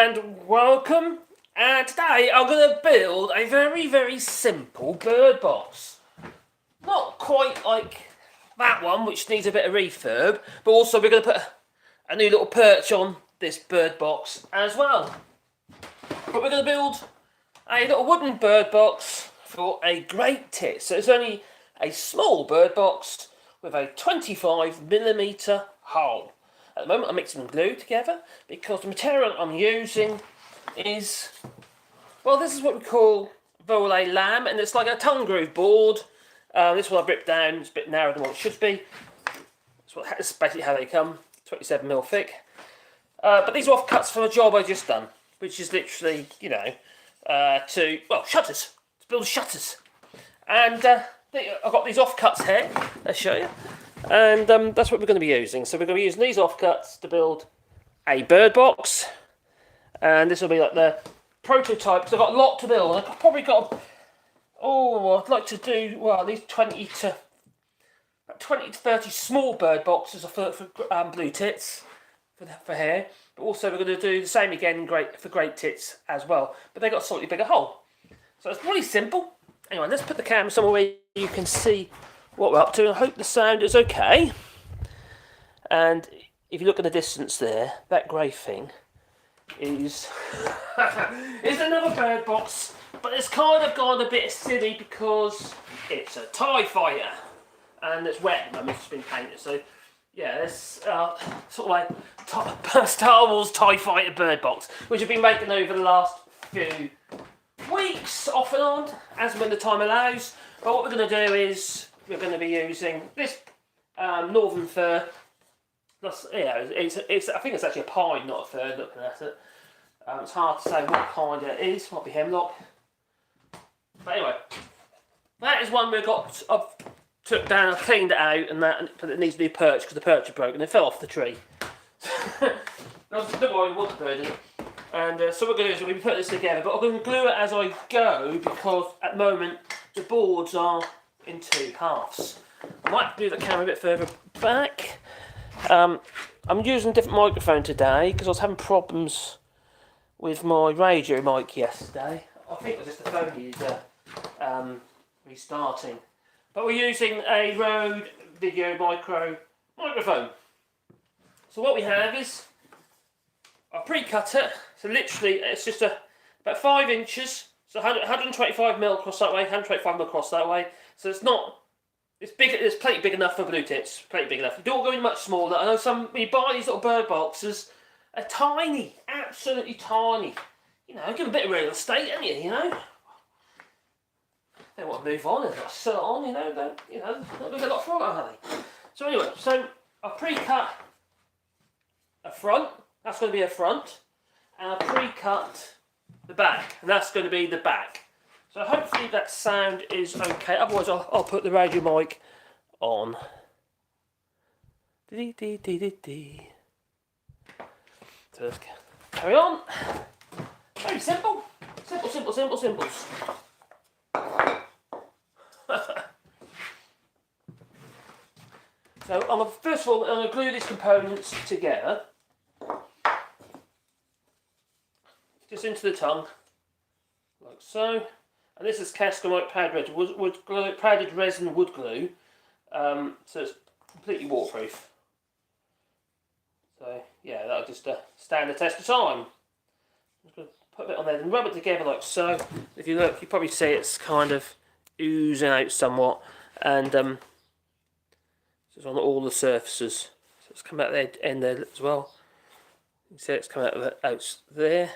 and welcome. And today I'm going to build a very simple bird box. Not quite like that one, which needs a bit of refurb, but also we're going to put a new little perch on this bird box as well. But we're going to build a little wooden bird box for a great tit. So it's only a small bird box with a 25mm hole. At the moment I'm mixing glue together because the material I'm using is, well, this is what we call volet lamb, and it's like a tongue groove board. This one I've ripped down, it's a bit narrower than what it should be. That's basically how they come, 27mm thick. But these are offcuts from a job I just done, which is literally, you know, shutters, to build shutters. And I've got these offcuts here, I'll show you. And that's what we're going to be using. So we're going to be using these offcuts to build a bird box. And this will be like the prototype, because I've got a lot to build. I've probably got, I'd like to do, well, at least 20 to 30 small bird boxes for blue tits, for hair. But also we're going to do the same again for great tits as well. But they've got a slightly bigger hole. So it's really simple. Anyway, let's put the camera somewhere where you can see what we're up to. I hope the sound is okay. And if you look in the distance there, that grey thing is is another bird box, but it's kind of gone a bit silly because it's a TIE fighter and it's wet. I mean, it's been painted, so yeah, it's sort of like Star Wars TIE fighter bird box, which I've been making over the last few weeks, off and on, as when the time allows. But what we're going to do is we're going to be using this northern fir. That's, yeah, it's I think it's actually a pine, not a fir. Looking at it, it's hard to say what kind it is. Might be hemlock. But anyway, that is one I've took down. I've cleaned it out, but it needs to be perched because the perch is broken. It fell off the tree. Don't worry, water bird in it. And so what we're going to do is we're going to put this together, but I'm going to glue it as I go because at the moment the boards are in two halves. I might move the camera a bit further back. I'm using a different microphone today because I was having problems with my radio mic yesterday. I think it was just the phone needed restarting. But we're using a Rode Video microphone. So what we have is I pre-cut it. So literally it's just about 5 inches. So 125mm across that way, 125mm across that way. So it's not, it's big, it's plenty big enough for blue tits, plenty big enough. You don't go in much smaller. I know when you buy these little bird boxes, are tiny, absolutely tiny. You know, give them a bit of real estate, ain't you know? They want to move on, they've got to sell it on, don't get a lot for it, are they? So anyway, so I pre-cut a front, that's going to be a front, and I pre-cut the back, and that's going to be the back. So hopefully that sound is okay. Otherwise, I'll put the radio mic on. So let's carry on. Very simple. Simples. So first of all, I'm going to glue these components together. Just into the tongue, like so. And this is Cascamite powdered resin wood glue, so it's completely waterproof. So yeah, that'll just stand the test of time. I'm just going to put a bit on there and rub it together like so. If you look, you probably see it's kind of oozing out somewhat, and it's on all the surfaces. So it's come out the end there as well. You can see it's come out there.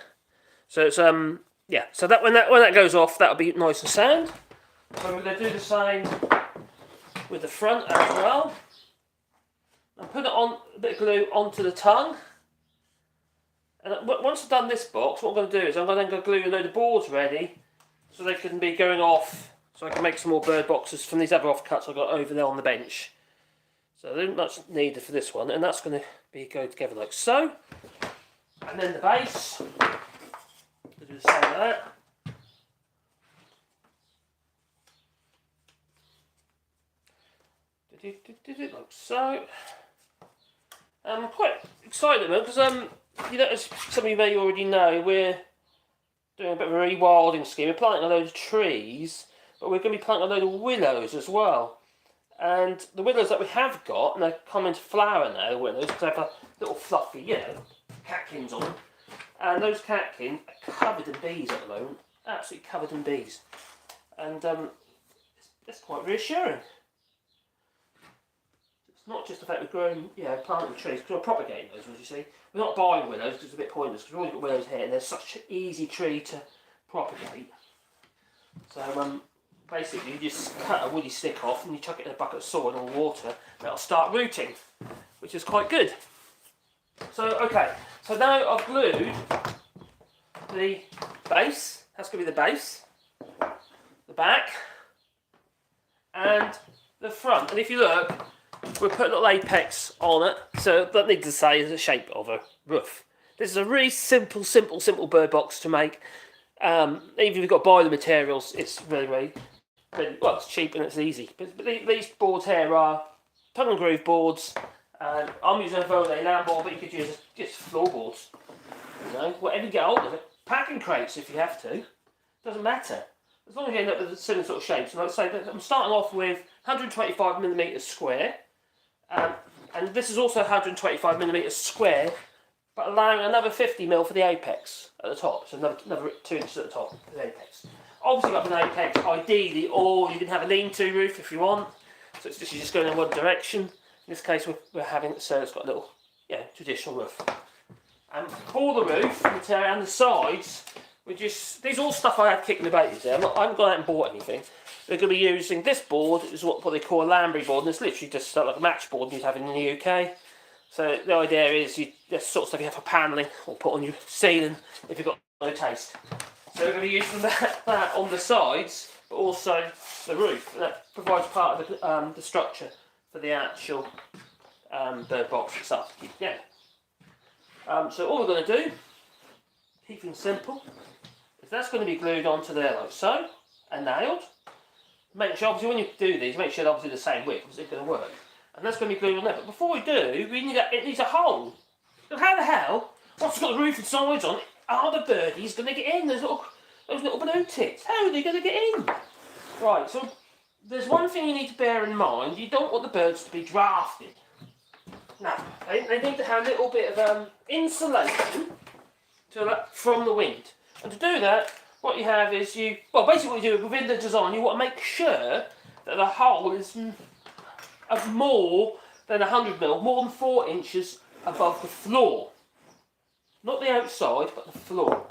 So it's yeah, so that when that goes off, that'll be nice and sound. So we're going to do the same with the front as well. And put it on a bit of glue onto the tongue. And once I've done this box, what I'm going to do is I'm going to then glue a load of boards ready, so they can be going off. So I can make some more bird boxes from these other offcuts I've got over there on the bench. So there isn't much needed for this one, and that's going to go together like so. And then the base. Do the same with that. Like so. I'm quite excited about it because as some of you may already know, we're doing a bit of a rewilding scheme. We're planting a load of trees, but we're going to be planting a load of willows as well. And the willows that we have got, and they're coming to flower now, the willows, because they have a little fluffy, catkins on them. And those catkins are covered in bees at the moment. Absolutely covered in bees. And it's quite reassuring. It's not just the fact we're growing, planting trees, because we're propagating those, as you see. We're not buying willows, because it's a bit pointless, because we've already got willows here, and they're such an easy tree to propagate. So, basically, you just cut a woody stick off, and you chuck it in a bucket of soil and water, and it'll start rooting, which is quite good. So, okay, so now I've glued the base, that's going to be the base, the back, and the front. And if you look, we're putting a little apex on it, so that needs to say is the shape of a roof. This is a really simple bird box to make. Even if you've got to buy the materials, it's really well, it's cheap and it's easy. But these boards here are tongue and groove boards. I'm using a Lamborghini Board, but you could use just floorboards. Whatever you get hold of it. Packing crates if you have to. Doesn't matter. As long as you end up with a similar sort of shape. So like I say, I'm starting off with 125mm square. And this is also 125mm square, but allowing another 50mm for the apex at the top. So another 2 inches at the top for the apex. Obviously got an apex ideally, or you can have a lean-to roof if you want. So it's just, you're just going in one direction. In this case we're having it so it's got a little traditional roof. And for the roof and the sides, these are all stuff I had kicking about there. I haven't gone out and bought anything. We're going to be using this board, is what they call a Lamborghini Board, and it's literally just like a match board you'd have in the UK. So the idea is this sort of stuff you have for panelling or put on your ceiling if you've got no taste. So we're going to be using that on the sides, but also the roof. And that provides part of the structure for the actual bird box itself. So all we're going to do, keep things simple, is that's going to be glued onto there like so, and nailed. Make sure, obviously, when you do these, make sure they're obviously the same width, because it's going to work. And that's going to be glued on there. But before we do, it needs a hole. So how the hell, once it's got the roof and sides on, are the birdies going to get in? Those little blue tits. How are they going to get in? Right, so there's one thing you need to bear in mind. You don't want the birds to be drafted. Now, they need to have a little bit of insulation from the wind. And to do that, what you have is basically what you do within the design, you want to make sure that the hole is of more than 100mm, more than 4 inches above the floor. Not the outside, but the floor.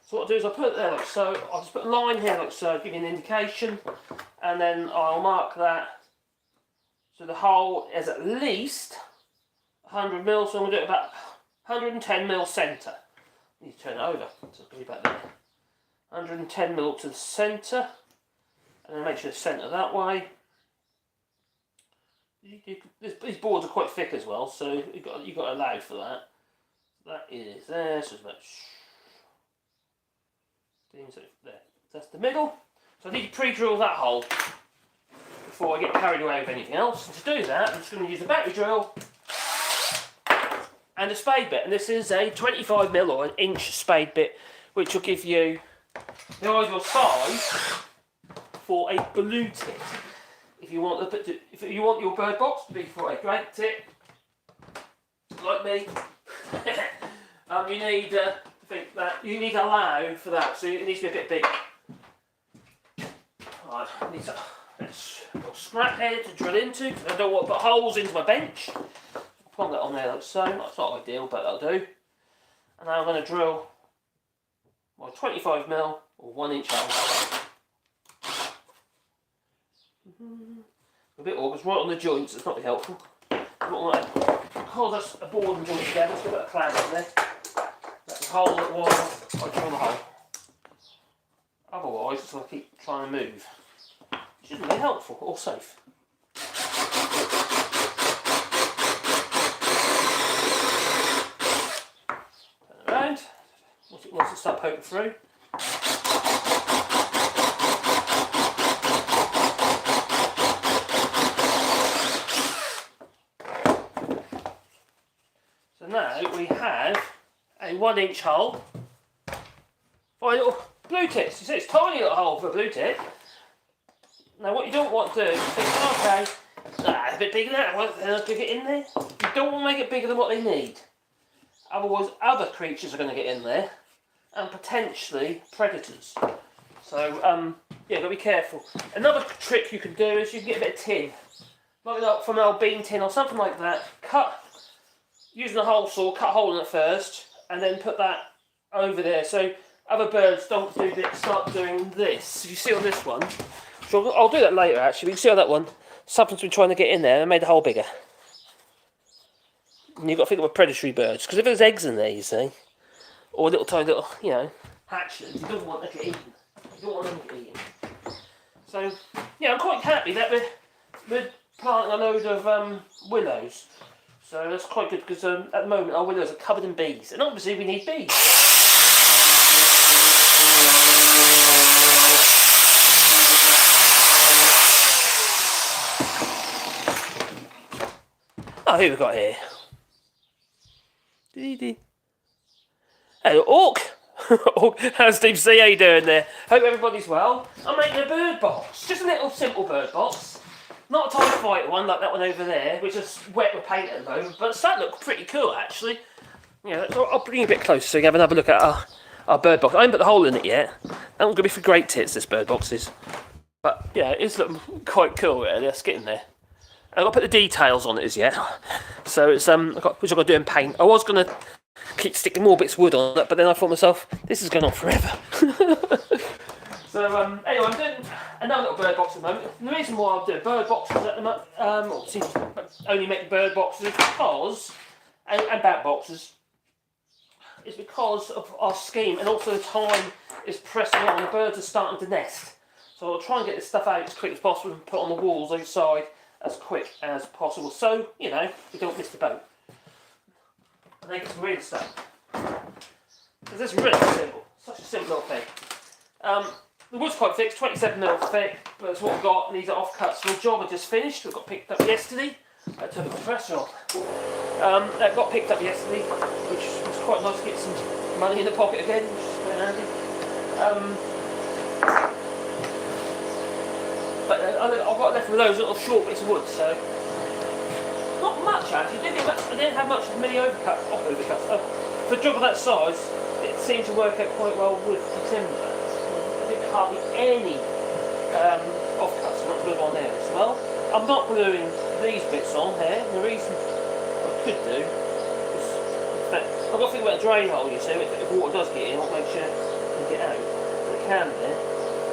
So what I'll do is I'll put it there like so, I'll just put a line here like so, give you an indication, and then I'll mark that. So the hole is at least 100mm, so I'm going to do it about 110mm centre. I need to turn it over, so it's going to be about there. 110mm to the centre, and then make sure the centre that way. These boards are quite thick as well, so you've got to allow for that. That is there, so it's about there. That's the middle. So I need to pre-drill that hole before I get carried away with anything else. And to do that, I'm just going to use a battery drill and a spade bit, and this is a 25mm or an inch spade bit, which will give you the ideal size for a blue tip. If you want your bird box to be for a great tip, like me, you need to allow for that. So it needs to be a bit big. Right, I need a scrap head to drill into, because I don't want to put holes into my bench. Plonk that on there like so. That's not ideal, but that'll do. And now I'm going to drill my 25mm or 1 inch hole. A bit awkward, right on the joints, it's not really helpful. Hold us a board and joint together, let's get a bit of clamp in there. That's the hole that was, I drill the hole. Otherwise, it's going to keep trying to move. Which isn't really helpful or safe. Turn it around, once it starts poking through. Now we have 1-inch hole. For a little blue tip. You see, it's a tiny little hole for a blue tip. Now, what you don't want to do is think, okay, a bit bigger than that. I'll get it in there. You don't want to make it bigger than what they need. Otherwise, other creatures are going to get in there, and potentially predators. So, yeah, got to be careful. Another trick you can do is you can get a bit of tin, like from an old bean tin or something like that. Using a hole saw, cut a hole in it first, and then put that over there. So other birds don't start doing this. You see on this one. So I'll do that later. Actually, you can see on that one. Something's been trying to get in there and made the hole bigger. And you've got to think of predatory birds, because if there's eggs in there, you see, or tiny little, hatchlings, you don't want them to get eaten. You don't want them to get eaten. So, yeah, I'm quite happy that we're planting a load of willows. So that's quite good, because at the moment our willows are covered in bees, and obviously we need bees. Oh, who we got here? Hello, Orc. How's Deep Sea? How you doing there? Hope everybody's well. I'm making a bird box. Just a little simple bird box. Not a TIE Fighter one like that one over there, which is wet with paint at the moment, but that looks pretty cool actually. Yeah, I'll bring you a bit closer so you can have another look at our bird box. I haven't put the hole in it yet. That one's going to be for great tits, this bird box is. But yeah, it is looking quite cool really. Let's get in there. I've got to put the details on it as yet. So it's which I've got to do in paint. I was going to keep sticking more bits of wood on it, but then I thought to myself, this is going on forever. So anyway, I'm doing another little bird box at the moment. And the reason why I'm doing bird boxes at the moment, obviously only make bird boxes is because, and bat boxes, is because of our scheme, and also the time is pressing on. The birds are starting to nest. So I'll try and get this stuff out as quick as possible and put on the walls outside as quick as possible. So, we don't miss the boat. And they get some real stuff. Because this is really simple. Such a simple little thing. The wood's quite thick, 27mm thick, but that's what we've got. These are offcuts from a job I just finished. We got picked up yesterday. I took a compressor off. That got picked up yesterday, which was quite nice to get some money in the pocket again, which is quite handy. But I've got left with those little short bits of wood, so not much actually. I didn't have much of many overcuts. For a job of that size, it seemed to work out quite well with the timber. Hardly any offcuts, not good on there as well. I'm not gluing these bits on here. The reason I could do is, in fact, I've got to think about a drain hole, you see, if water does get in, I'll make sure it can get out. But it can there.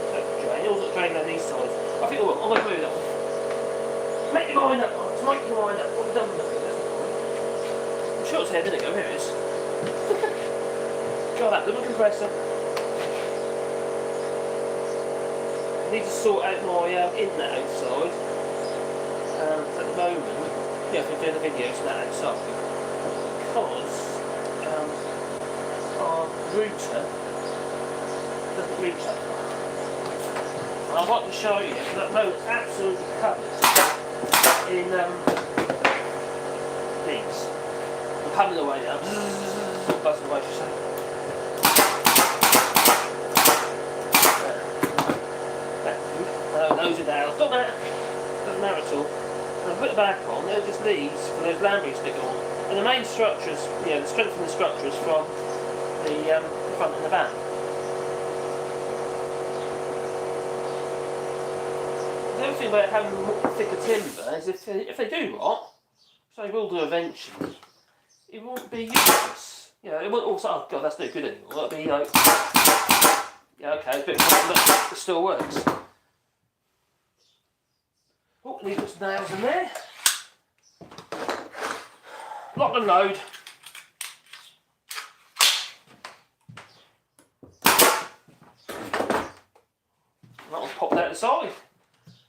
So drain. It also drain down these sides. I think I will. I'm going to glue that one. Make your mind up, Mark. Make your mind up. What have we done with it? I'm sure it's here, didn't it go? Here it is. Got that little compressor. I need to sort out my inlet outside. At the moment, yeah, I'm doing the videos now outside because our router doesn't reach that far. And I'd like to show you because at the moment it's absolutely covered in these. I'm coming away now. Buzzing away, you say. Those are down. Doesn't matter at all. And I put it back on, they're just these for those Lamborghini stick on. And the main structures, the strength of the structures from the front and the back. The other thing about having thicker timber is if they do rot, so they will do eventually, it won't be useless. It won't also, oh god, that's no good anymore. It'll be like, yeah, okay, it's a bit rotten, but it still works. Oh, need to put some nails in there. Lock and load. That one's popped out the side.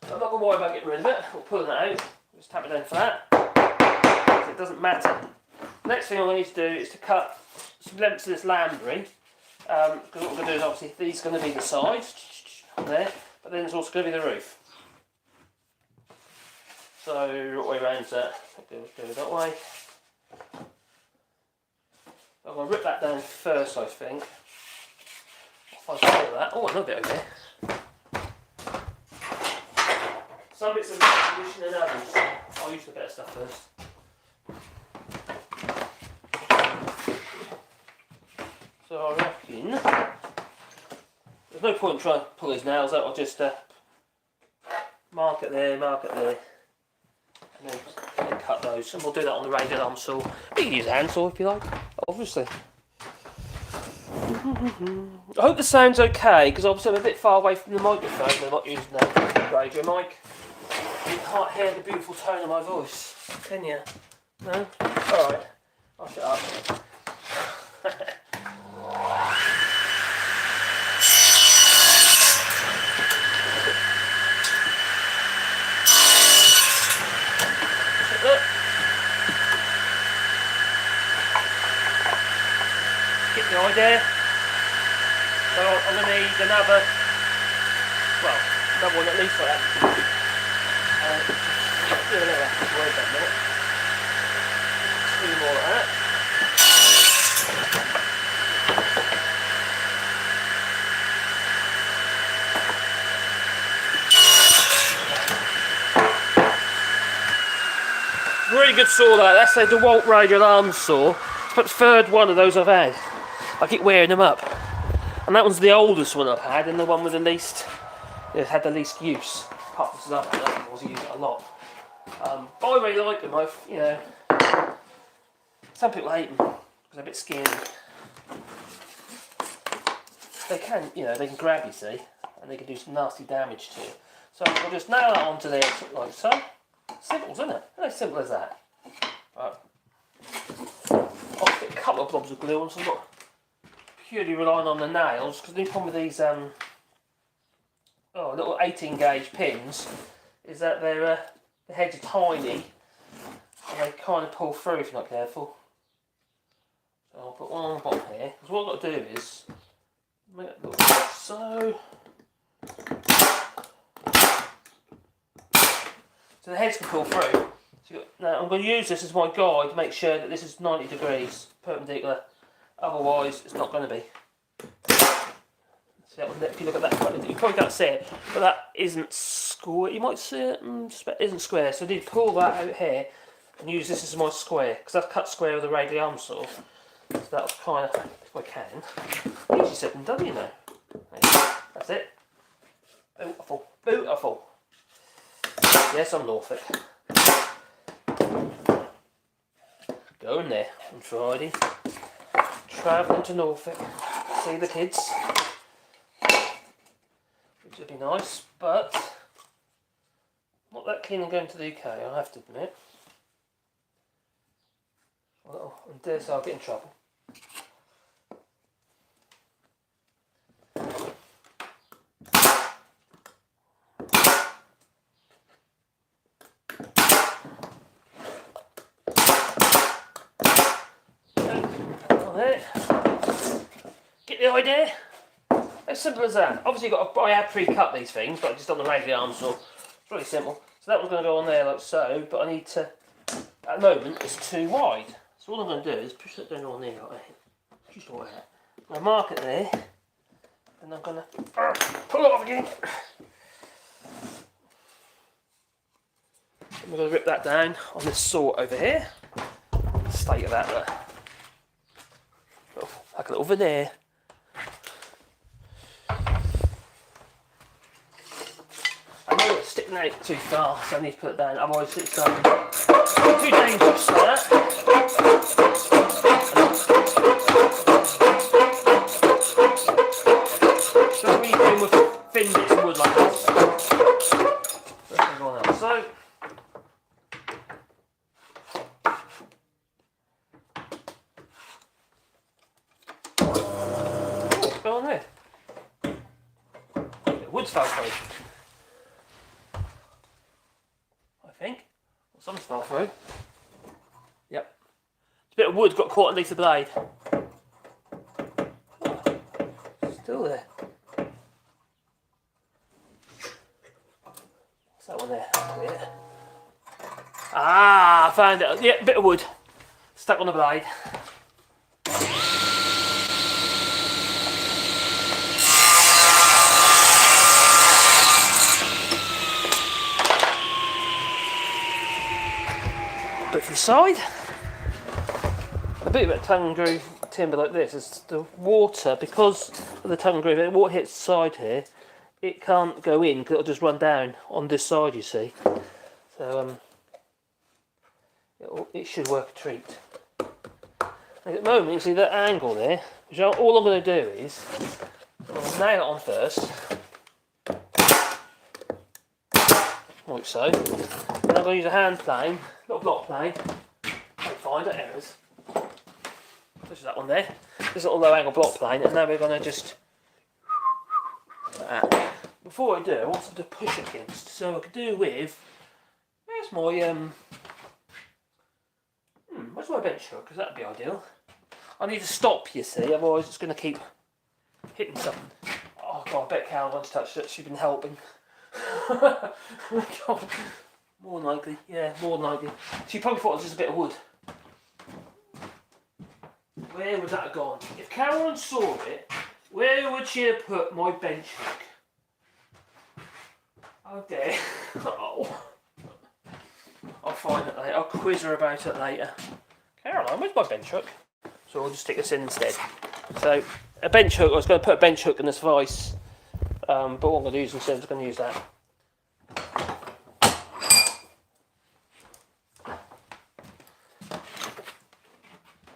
I'm not going to worry about getting rid of it or pulling it out. Just tap it down for that. So it doesn't matter. Next thing I'm going to need to do is to cut some lengths of this Lamborghini. Because what we're going to do is obviously these are going to be the sides there, but then there's also going to be the roof. So what way around is that? Go that way. I'm going to rip that down first, I think. If I can that. Oh, another bit over there. Some bits are better condition than others. I'll use the better stuff first. So I reckon there's no point in trying to pull his nails out. I'll just mark it there, and then cut those. And we'll do that on the radial arm saw. You can use a handsaw if you like, obviously. I hope the sound's okay, because obviously I'm a bit far away from the microphone. I'm not using the radio mic. You can't hear the beautiful tone of my voice, can you? No? Alright, I'll shut up. Get the idea? So I'm going to need another one at least like that. Do a little word that minute. 2 more of that. Really good saw that. That's the DeWalt radial arm saw. It's about the 3rd one of those I've had. I keep wearing them up. And that one's the oldest one I've had, and the one with the least, had the least use. Apart from some other ones, I use it a lot. But I really like them. Some people hate them because they're a bit scary. They can, they can grab, you see, and they can do some nasty damage to you. So I'll just nail that onto there, like so. Simple, isn't it? How simple as that? Right. I'll get a couple of blobs of glue on, so I'm not purely relying on the nails, because the problem with these little 18 gauge pins is that the heads are tiny and they kind of pull through if you're not careful. So I'll put one on the bottom here, because what I've got to do is make it look like so. So the heads can pull through. Now I'm going to use this as my guide to make sure that this is 90 degrees perpendicular. Otherwise, it's not going to be. See that one there? If you look at that, you probably can't see it, but that isn't square. You might see it, it isn't square. So I need to pull that out here and use this as my square, because I've cut square with a radial arm saw. So that'll kind of, if I can, easy said and done, you know. That's it. Beautiful, beautiful. Yes, I'm Norfolk. Going there on Friday. Travelling to Norfolk. See the kids. Which would be nice, but not that keen on going to the UK, I have to admit. Well, and dare say I'll get in trouble. Get the idea? As simple as that. Obviously, I have pre-cut these things, but just on the radial arm saw. It's really simple. So that one's going to go on there like so, but I need to. At the moment, it's too wide. So all I'm going to do is push that down on there like that. Just like that. I'm going to mark it there, and I'm going to pull it off again. And we're going to rip that down on this saw over here. State of that there. Like a little veneer. I know it's sticking out too far, so I need to put it down, otherwise it's too dangerous like that. So what are you doing with thin bits of wood like this? So what's going on there? The wood's fell through. I think. Or something's fell through. Yep. It's a bit of wood got caught underneath the blade. Oh, still there. What's that one there? Yeah. Ah, I found it. Yeah, a bit of wood stuck on the blade. side. A bit of a tongue groove timber like this is the water, because of the tongue groove, the water hits the side here, it can't go in because it'll just run down on this side, you see. So it should work a treat. At the moment, you see that angle there, which all I'm going to do is I'll nail it on first, like so. And I'm going to use a hand plane, little block plane. Can't find it, errors. This is that one there. This little low angle block plane, and now we're going to just. Before I do, I want something to push against, so I could do with. Where's my where's my bench hook? Because that'd be ideal. I need to stop, you see, otherwise it's going to keep hitting something. Oh god, I bet Carol wants to touch it. She's been helping. God. More than likely, yeah, more than likely. She probably thought it was just a bit of wood. Where would that have gone? If Carolyn saw it, where would she have put my bench hook? Okay. Oh. I'll find it later. I'll quiz her about it later. Caroline, where's my bench hook? So we'll just stick this in instead. So a bench hook, I was going to put a bench hook in this vise, but what I'm going to use instead, I'm just going to use that.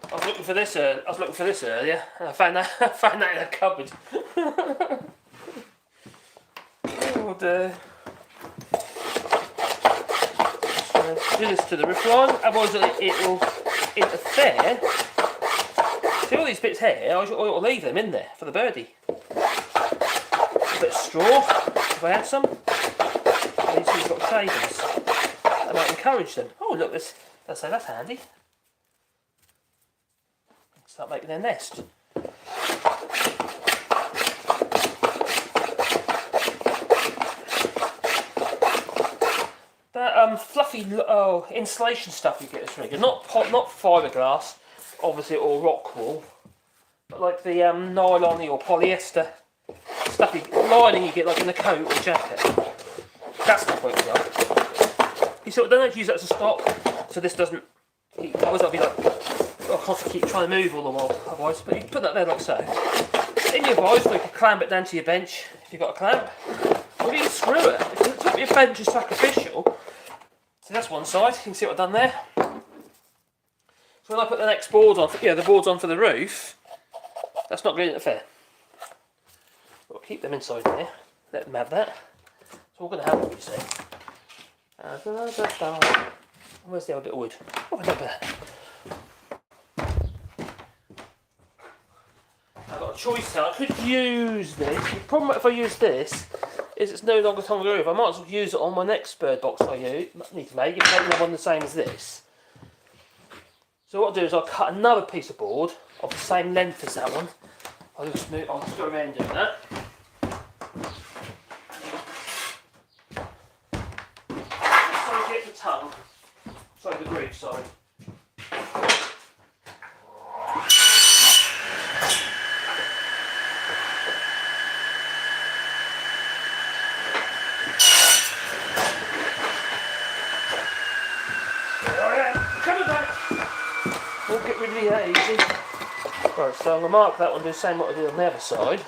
I was looking for this earlier, and I found that in a cupboard. Oh dear. So do this to the roof line, otherwise it will interfere. See all these bits here, I'll leave them in there for the birdie. A bit of straw, if I had some. These have got shavings. I might encourage them. Oh look, that's handy. Start making their nest. That fluffy insulation stuff you get this rig, not fiberglass, obviously, or rock wool, but like the nylon or polyester stuffy lining you get like in a coat or jacket. That stuff works well. You sort of don't have to use that as a stop, so this doesn't. Otherwise, I'll be like. I'll constantly keep trying to move all the while, otherwise, but you can put that there like so. In your vise, or you can clamp it down to your bench if you've got a clamp. Or you can screw it. If the top of your bench is sacrificial, so that's one side, you can see what I've done there. So when I put the next board on, the boards on for the roof, that's not going to interfere. We'll keep them inside there, let them have that. So we're going to have what you see. Where's the other bit of wood? Oh, I don't know. I've got a choice now. I could use this. The problem if I use this is it's no longer tongue groove. I might as well use it on my next Birdbox I need to make. It's making one the same as this. So what I'll do is I'll cut another piece of board of the same length as that one. I'll just go around doing that. Just so I get the tongue. Sorry, the groove, sorry. Easy. Right, so I'm going to mark that one, do the same what I did on the other side.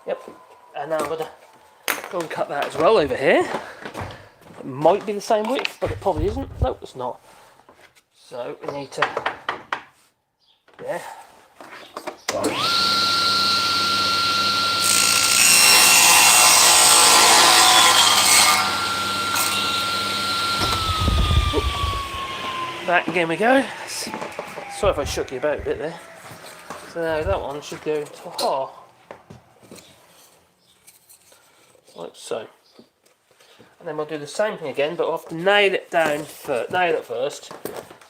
Yep, and now I'm going to go and cut that as well over here. It might be the same width, but it probably isn't. Nope, it's not. So we need to, yeah. Back again we go. Sorry if I shook you about a bit there. So now that one should go to half. Like so. And then we'll do the same thing again, but I'll have to nail it first.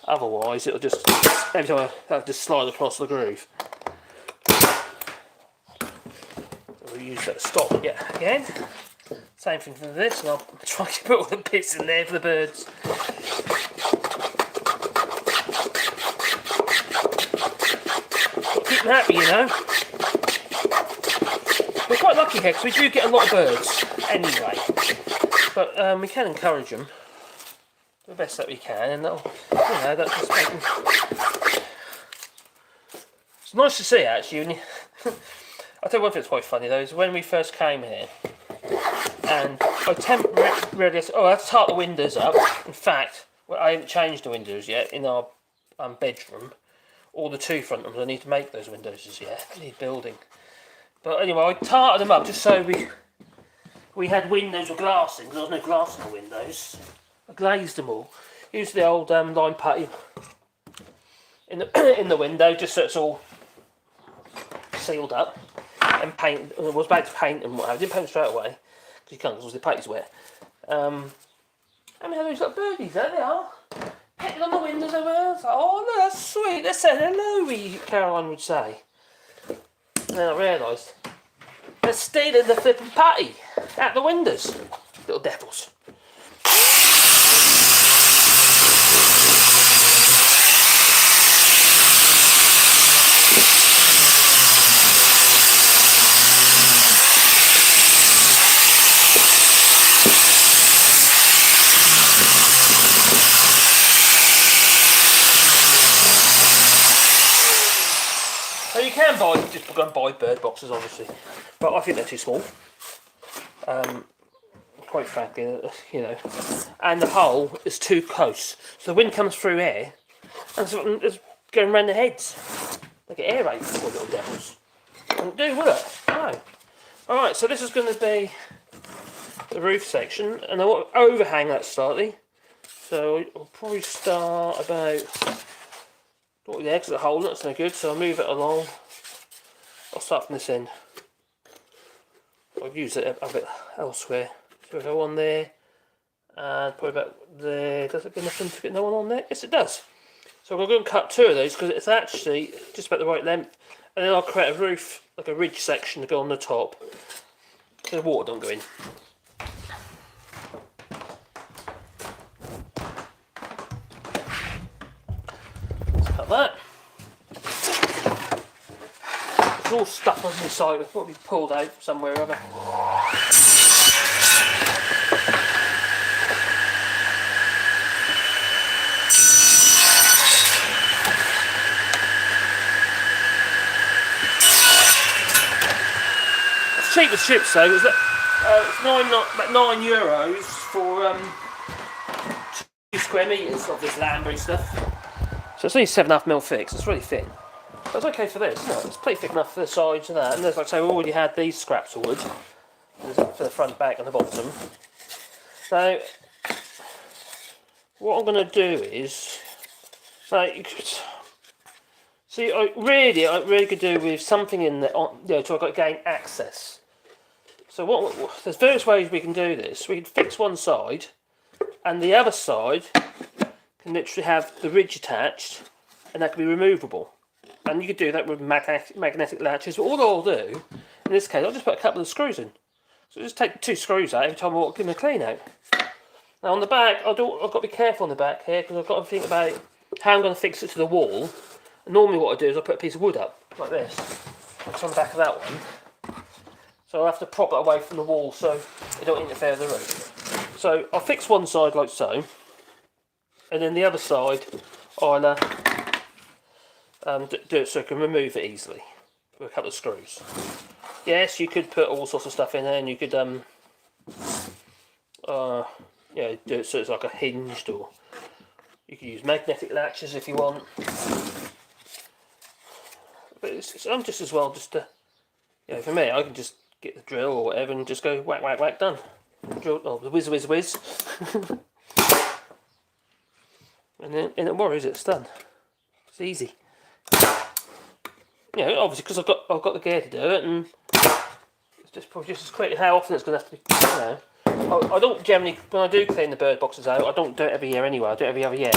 Otherwise it'll just, every time I have to slide across the groove. So we'll use that stop again. Same thing for this, and I'll try to put all the bits in there for the birds. Keep them happy, you know. We're quite lucky here because we do get a lot of birds anyway. But we can encourage them, do the best that we can, and that'll, you know, that's just make them... It's nice to see actually. When you I'll tell you one thing that's quite funny though, is when we first came here, and I temporarily said, oh, I have to tart the windows up. In fact, well, I haven't changed the windows yet in our bedroom, or the two front rooms. I need to make those windows as yet. I need building. But anyway, I tarted them up just so we had windows with glass in, because there was no glass in the windows. I glazed them all. Used the old lime putty in the window, just so it's all sealed up, and paint. I was about to paint them. I didn't paint them straight away because you can't, because the putty's wet. And we had those little birdies. There they are, pecking on the windows over there. I was like, oh no, that's sweet. They said hello, Caroline would say. And then I realised they're stealing the flipping putty out the windows, little devils. So you can just go and buy bird boxes, obviously, but I think they're too small. Quite frankly, you know, and the hole is too close, so the wind comes through here, and it's going around their heads. They get air raid, poor little devils. Wouldn't do, would it? No. All right, so this is going to be the roof section, and I want to overhang that slightly. So I'll probably start about. Got the exit hole, that's no good, so I'll move it along. I'll start from this end. I'll use it a bit elsewhere. So I'll go on there, and probably about there. Does it get nothing to get no one on there? Yes, it does. So I'm going to go and cut two of those because it's actually just about the right length. And then I'll create a roof, like a ridge section to go on the top, so the water don't go in. That. It's all stuff on the side, it's probably pulled out somewhere or other. It's cheap as chips though, it's about €9 for 2 square metres of this Lamborghini stuff. So it's only 7.5mm thick, so it's really thin. But it's okay for this, isn't it? It's pretty thick enough for the sides and that. And there's, like I say, we already had these scraps of wood for the front, back and the bottom. So what I'm going to do is, see, I really could do with something in there, you know, so I've got to gain access. So there's various ways we can do this. We can fix one side, and the other side can literally have the ridge attached, and that can be removable. And you could do that with magnetic latches. But all I'll do, in this case, I'll just put a couple of screws in. So just take 2 screws out every time I want to give them a clean out. Now on the back, I've got to be careful on the back here, because I've got to think about how I'm going to fix it to the wall. And normally what I do is I put a piece of wood up, like this. It's on the back of that one. So I'll have to prop it away from the wall so it don't interfere with the roof. So I'll fix one side like so. And then the other side, I'll do it so I can remove it easily with a couple of screws. Yes, you could put all sorts of stuff in there, and you could do it so it's like a hinged, or you could use magnetic latches if you want. But it's just as well just to, you know, for me, I can just get the drill or whatever and just go whack, whack, whack, done. Drill, the whiz, whiz, whiz. And then it worries, it's done. It's easy. You know, obviously because I've got the gear to do it, and it's just probably just as quick. How often it's going to have to be, you know. I don't generally, when I do clean the bird boxes out, I don't do it every year anyway. I do it every other year.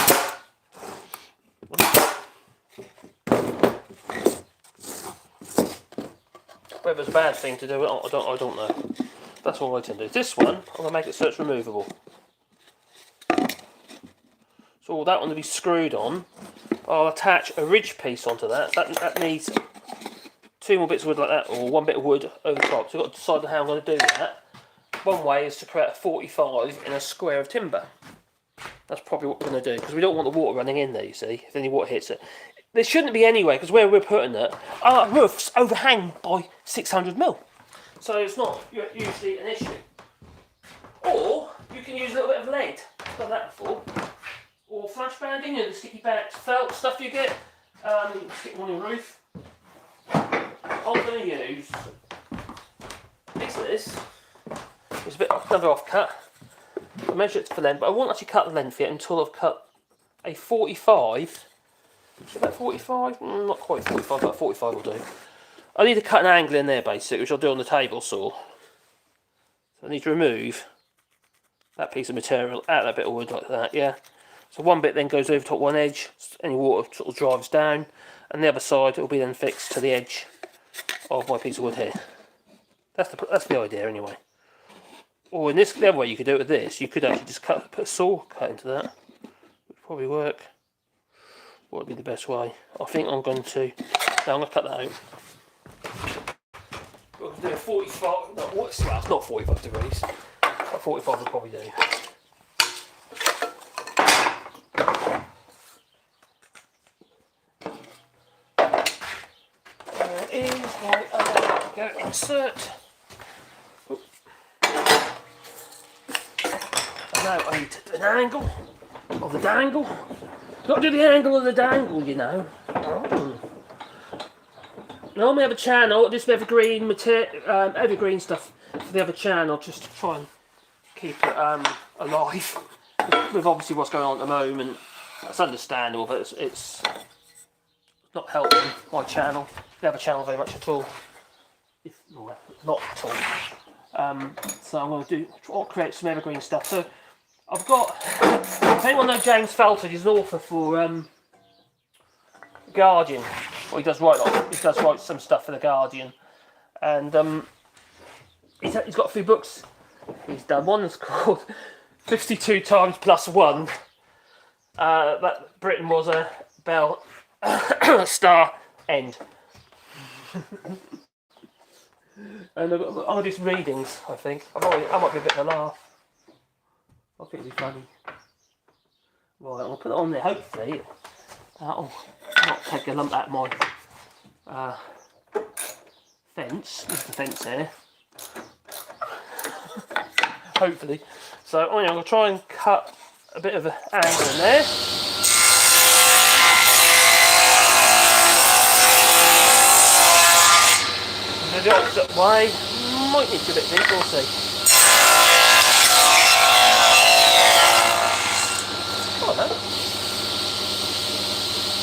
Whether it's a bad thing to do it, I don't know. That's all I tend to do. This one, I'm going to make it so it's removable. So that one to be screwed on. I'll attach a ridge piece onto that. That needs 2 more bits of wood like that, or 1 bit of wood over the top. So I've got to decide how I'm going to do that. one way is to create a 45 in a square of timber. That's probably what we're going to do, because we don't want the water running in there, you see, if any water hits it. There shouldn't be anyway, because where we're putting it, our roof's overhang by 600mm. So it's not usually an issue. Or you can use a little bit of lead. I've done that before. Or flash banding, the sticky back felt stuff you get. Stick them on your roof. I'm going to use a piece of this. It's a bit another offcut. I measure it for length, but I won't actually cut the length yet until I've cut a 45. Is that 45? Not quite 45, but 45 will do. I need to cut an angle in there basically, which I'll do on the table saw. So I need to remove that piece of material out of that bit of wood like that, yeah. So one bit then goes over top one edge, any water sort of drives down, and the other side will be then fixed to the edge of my piece of wood here. That's the idea anyway. Or in this, the other way you could do it with this, you could actually just put a saw cut into that. Would probably work. What would be the best way? I think I'm going to. No, I'm going to cut that out. We'll do a 45. No, well, it's not 45 degrees. A 45 will probably do. There is my other. Go insert. Now I need to do an angle of the dangle. Got to do the angle of the dangle, you know. Oh. Normally have a channel, just evergreen material, evergreen stuff for the other channel, just to try and keep it alive. With obviously what's going on at the moment, that's understandable, but it's not helping my channel, the other channel very much at all. If not at all. So I'm going to create some evergreen stuff. So I've got, if anyone knows James Felton, he's an author for Guardian. Well, he does write some stuff for the Guardian, and he's got a few books he's done. One that's called 52 times plus one. That Britain was a bell star end. And I've got to do some readings, I think. I might be a bit of a laugh. I think it'll be funny. Right, I'll put it on there, hopefully. That'll not take a lump out of my fence. There's the fence here. Hopefully. So I'm going to try and cut a bit of an angle in there. Do the opposite way. Might need to be a bit deep, we'll see. Oh no.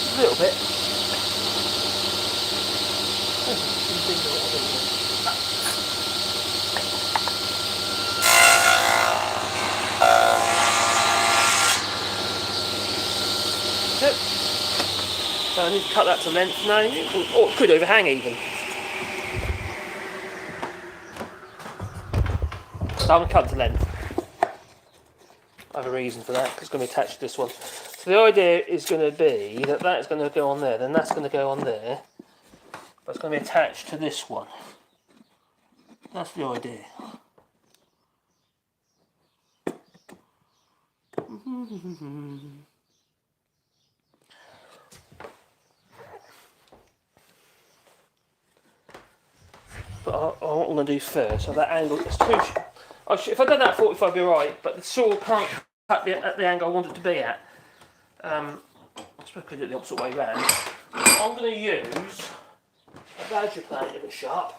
A little bit. So I need to cut that to length now. Or it could overhang even. So I'm going to cut to length. I have a reason for that, because it's going to be attached to this one. So the idea is going to be that that's going to go on there, then that's going to go on there, but it's going to be attached to this one. That's the idea. But what I'm going to do first, so that angle is too. If I'd done that at 45, it'd be right, but the saw can't cut at the angle I want it to be at. I suppose I could do it the opposite way round. I'm going to use a badger plane if it's sharp.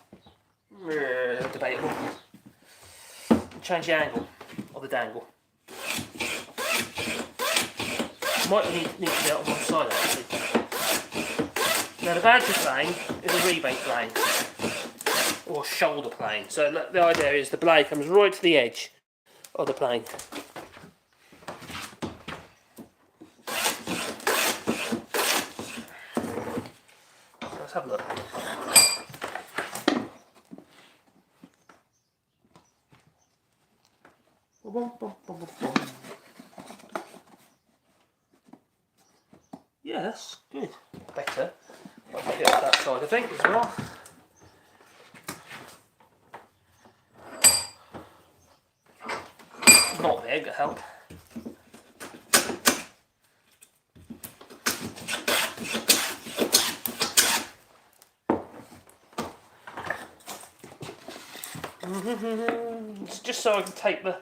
Debatable. And change the angle of the dangle. Might need to be out on one side actually. Now the badger plane is a rebate plane. Or shoulder plane. So the idea is the blade comes right to the edge of the plane. Let's have a look. Yes, good. Better. I'll put it up that side, I think, as well. help. It's just so I can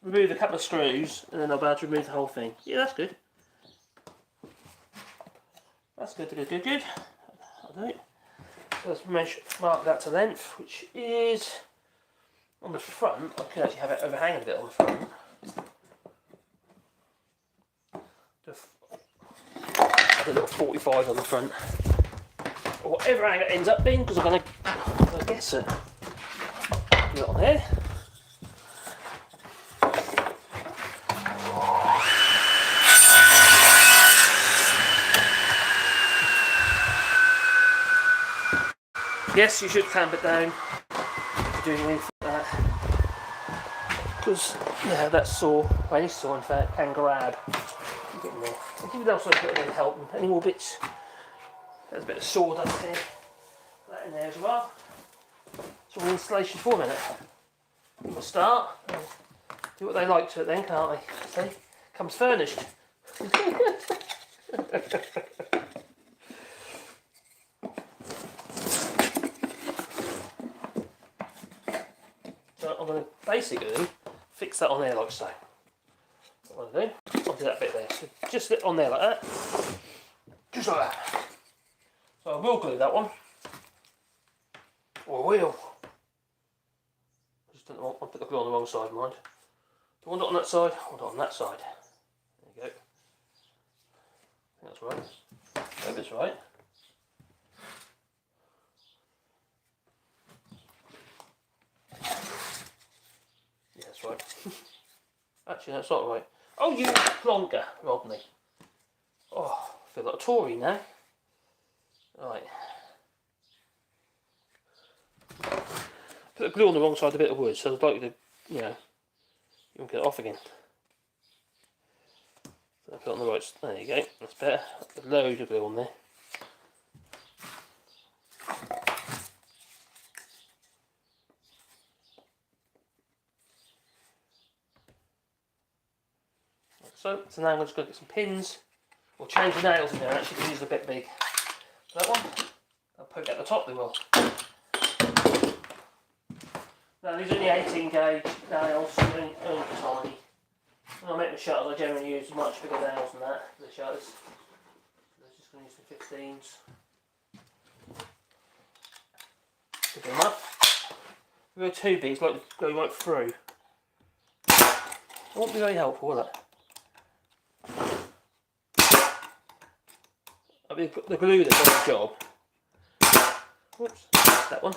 remove a couple of screws, and then I'll be able to remove the whole thing. Yeah, that's good. That's good. I'll do it. So let's mark that to length, which is on the front. I could actually have it overhanging a bit on the front. Have a little 45 on the front, or whatever angle it ends up being, because I'm going to guess it. Put it on there. Yes, you should clamp it down if you're doing anything like that, because yeah, that saw, or any saw in fact, can grab. Get in there. I'll give you also a bit of help. Any more bits? There's a bit of sawdust here. Put that in there as well. So we're installation for a minute. We'll start. Do what they like to it then, can't they? See? Comes furnished. So I'm going to basically fix that on there like so. What I'm going to do, I'll do that bit there. So just sit on there like that. Just like that. So I will glue that one. Or I will. I just don't know, I'll put the glue on the wrong side, mind. Do I want it on that side? I want it on that side. There you go. I think that's right. I hope it's right. Yeah, that's right. Actually, that's not right. Oh, you plonker, Rodney. Oh, I feel like a Tory now. Right. Put the glue on the wrong side of the bit of wood, so it's likely to, you know, you won't get it off again. So I put it on the right side. There you go, that's better. A load of glue on there. Like so now I'm just going to get some pins, or change the nails in there actually, because these are a bit big. That one, I'll poke at the top, they will. Now these are only 18 gauge nails, so they're only tiny. When I make the shutters I generally use much bigger nails than that for the shutters. So I'm just going to use some 15s. Pick them up. If we go too big, it's like to go right through. It won't be very helpful, will it? I mean, the glue that's on the job. Whoops, that one.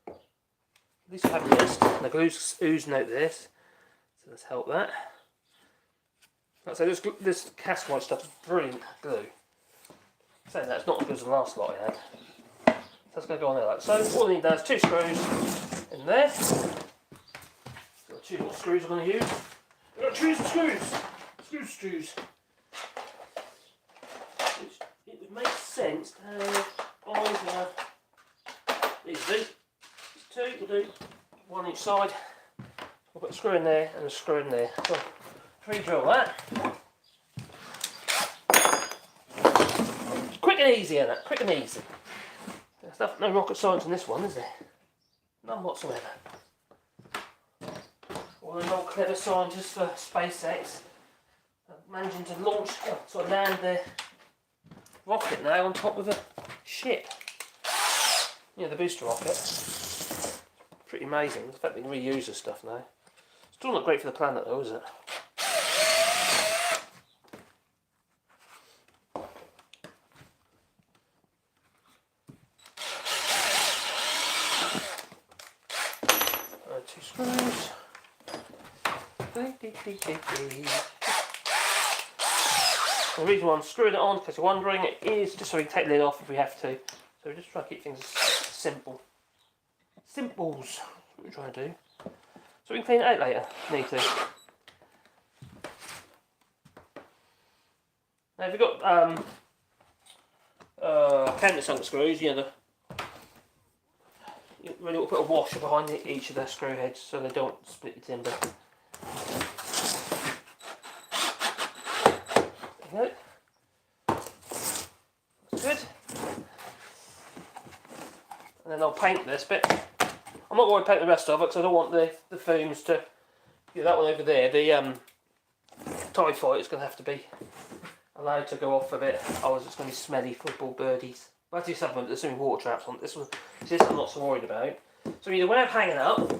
At least I have this. The glue's oozing out this, so let's help that. Like I say, this cast white stuff is brilliant glue. Saying that, it's not as good as the last lot I had. So that's going to go on there like so. All I need now is 2 screws in there. So 2 little screws I'm going to use. I've got to choose the screws. Screws. It would make sense to have either these two. 2 will do, 1 each side. I'll put a screw in there and a screw in there. So pre-drill that. Quick and easy, Anna. Quick and easy. There's no rocket science in this one, is there? None whatsoever. All the old clever scientists for SpaceX are managing to launch, sort of land their rocket now on top of a ship. Yeah, the booster rocket. Pretty amazing. The fact they can reuse this stuff now. Still not great for the planet though, is it? Two screws. The reason why I'm screwing it on, because you're wondering, it is just so we can take the lid off if we have to. So we just try to keep things simple. Simples, what we're trying to do. So we can clean it out later, need to. Now if you've got countersunk screws, you know, Really we'll put a washer behind each of the screw heads so they don't split your timber. There you go. That's good. And then I'll paint this bit. I'm not going to paint the rest of it because I don't want the fumes to... Yeah, that one over there, the TIE Fighter is going to have to be allowed to go off a bit, otherwise it's going to be smelly football birdies. But I do something, there's some water traps on this one. This I'm not so worried about. So either when I'm hanging up,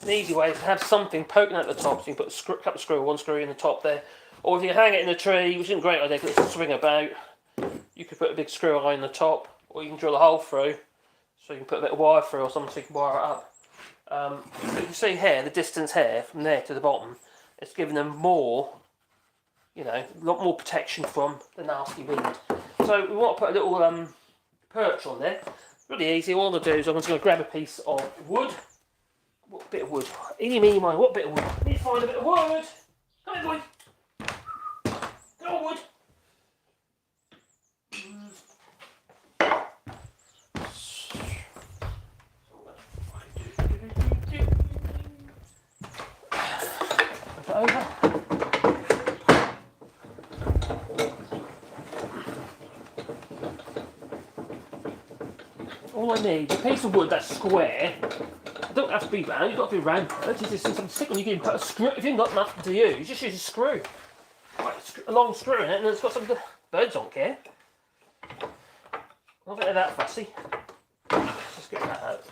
an easy way is to have something poking out the top, so you can put a couple of screw, one screw in the top there. Or if you hang it in a tree, which isn't a great idea because it'll swing about, you could put a big screw eye in the top, or you can drill a hole through, so you can put a bit of wire through or something so you can wire it up. You can see here, the distance here, from there to the bottom, it's giving them more, you know, a lot more protection from the nasty wind. So we want to put a little perch on there. Really easy. All I'm going to do is I'm just going to grab a piece of wood. What bit of wood? Eeny, meeny, miny, what bit of wood? I need to find a bit of wood. Come here, boy. Go on, wood. Over. All I need is a piece of wood that's square. It don't have to be round, you've got to be round. It's just something sick when you can put a screw. If you've got nothing to use, just use a screw. Like a long screw in it, and it's got some. Birds don't care. I don't think they're that fussy. Let's get that out.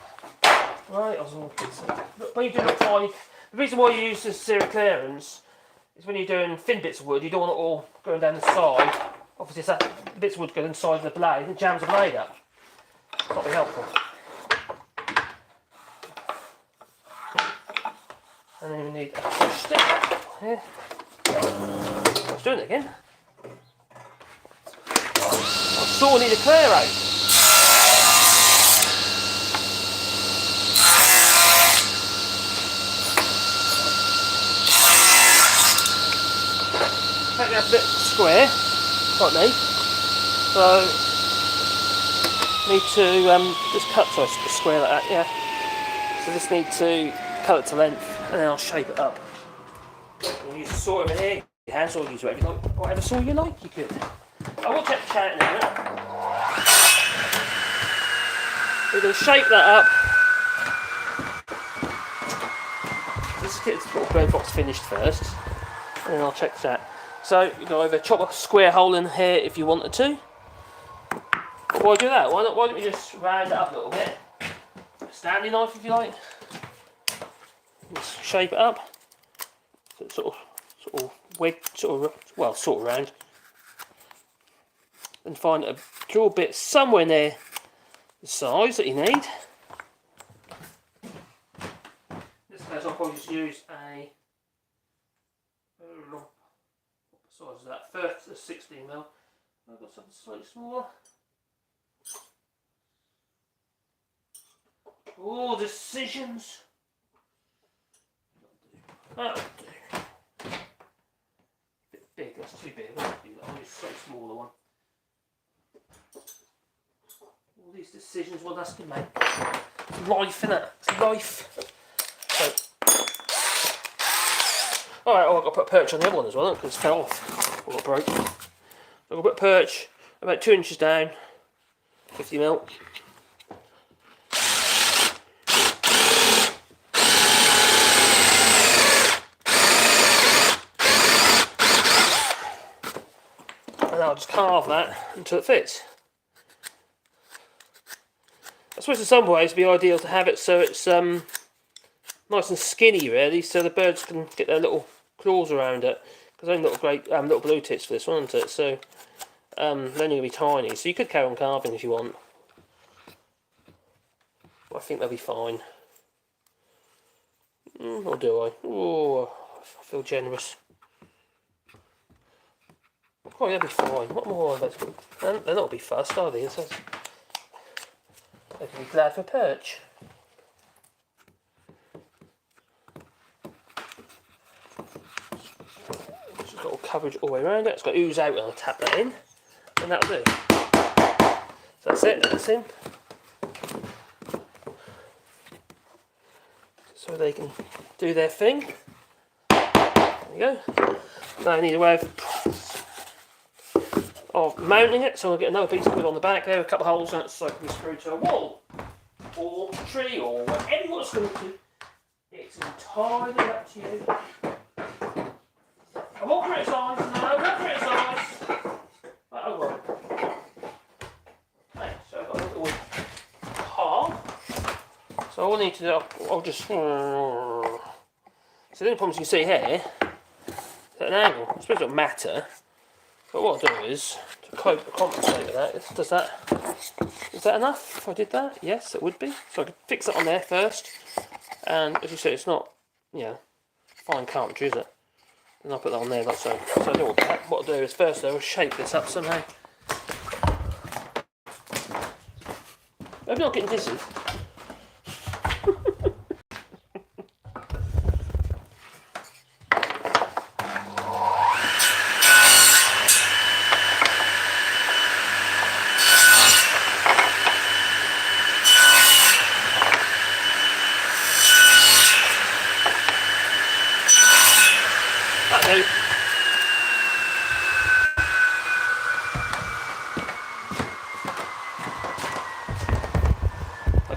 Right, I was going to look, when you do the pipe, the reason why you use this zero clearance is when you're doing thin bits of wood, you don't want it all going down the side. Obviously, the bits of wood go inside the blade and jams the blade up. It's not very helpful. And then we need a push stick here. I was doing it again. I still need a clear out. Make that a bit square, like me. So, need to just cut so it's square like that, yeah. So just need to cut it to length and then I'll shape it up. You use a saw over here, your hands, or use whatever saw you like, you could. I will check the chat in a minute. We're going to shape that up. Let's get this little Birdbox finished first, and then I'll check that. So you can either chop a square hole in here if you wanted to. Or why do that? Why don't we just round it up a little bit? A Stanley knife if you like. Just shape it up. So it's sort of wedge, sort of round. And find a drill bit somewhere near the size that you need. In this case I'll probably just use a what size is that? 30 to 16mm. I've got something slightly smaller. Oh, decisions. That'll do. Bit big, that's too big. I'll do that. I'll use a slightly smaller one. All these decisions, well, that's to make. It's life, innit? It's life. So, alright, I've got to put a perch on the other one as well, because it fell off. Or it broke. So I've got to put a perch about 2 inches down, 50mm. And I'll just carve that until it fits. I suppose in some ways it'd be ideal to have it so it's nice and skinny really, so the birds can get their little claws around it. Because they're little great little blue tits for this one, isn't it? So they're only going to be tiny, so you could carry on carving if you want. But I think they'll be fine. Or do I? Oh, I feel generous. Oh, they'll be fine. What more? They're not going to be fussed, are they? So they can be glad for perch. Just got all coverage all the way around it. It's got to ooze out when I tap that in, and that'll do. So that's it. That's in. so they can do their thing. There we go. Now I need a way of mounting it, so I'll get another piece of wood on the back there, a couple of holes in it so it can be screwed to a wall, or tree, or whatever you want to screw it to. It's entirely up to you. I won't criticise, no, I won't criticise. But I won't. Okay, so I've got a little palm. So all I need to do, I'll just... So the only problems you can see here, at an angle, I suppose it doesn't matter. But what I'll do is, to compensate with that, is that enough if I did that? Yes, it would be. So I could fix that on there first. And as you see, it's not, you know, fine carpentry, is it? And I'll put that on there like so. So I do all that. What I'll do is first I'll shape this up somehow. I'm not getting dizzy.